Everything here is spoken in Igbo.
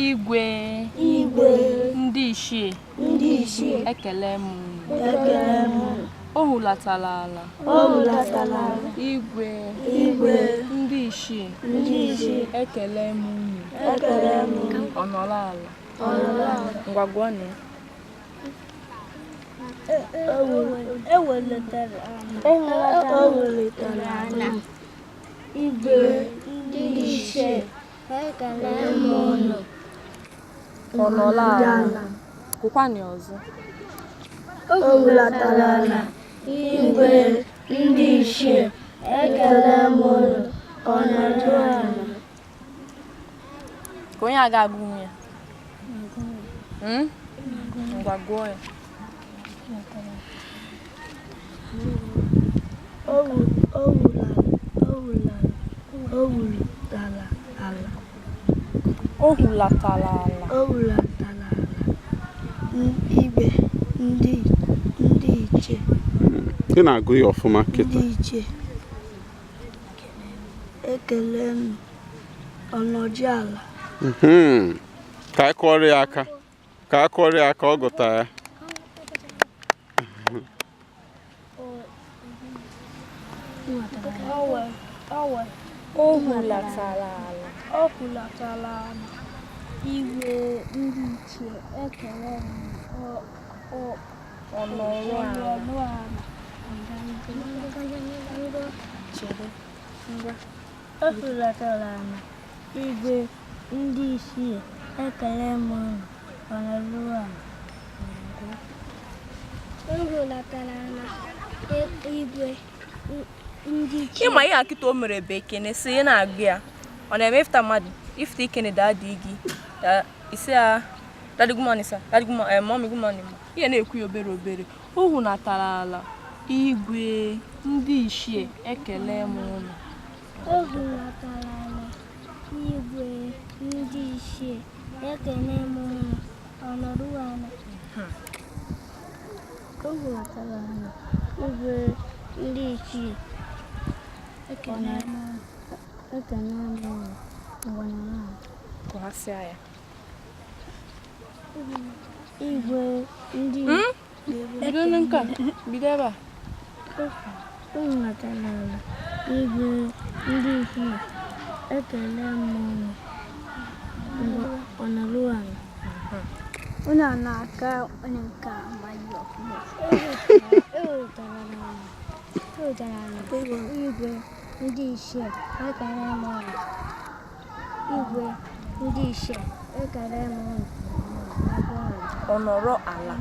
Igwe ndị ichie ekele m o hulatala ala igwe ndị ichie ekele m ọ nọrọ ala ngwa gụọ na igwe ndị ichie ekele m unu ọ nọrọ ala kwụkwanị ọzọ o hulatala ala igwe ndị ichie ekele m unu ọ nọrọ ala ka onye aga agụnwu ya ngwa gụọ ya o hulatala ala igwe ndị ichie ị na-agụ ya ọfụma kịta ndị ichie ekele m ọnọdụ ala ka a kụọrọ ya aka ọ gụta ya o hulatala ala igwe ndị ichie ekele m ọ nọrọ ala o hulatala ala igwe ndị ichie ekele m ọ nọrọ ala o hulatala ala igwe ndị ichie ịma ihe akịta o mere bụ ekene si ị na-agụ ya ọ na-emefụta mmadụ ifite ikene daadị gị isi ya dadịgụmanị ihe na-ekwu ya obere o hulatala ala igwe ndị ichie ekele m unu o hulatala ala igwe ndị ichie ekele m unu ọ nọrọ ala o hulatala ala igwe ndị ichie ekele m unu gụghasịa ya igwe ndị bido nke a bido ebe a o hulatala ala igwe ndị ichie ekele m unu ọ nọrọ ala unu na-aka onye nke amaghị ọfụma igwe ndị ichie ekele m unu igwe ndị ichie ekele m unu ọ nọrọ ala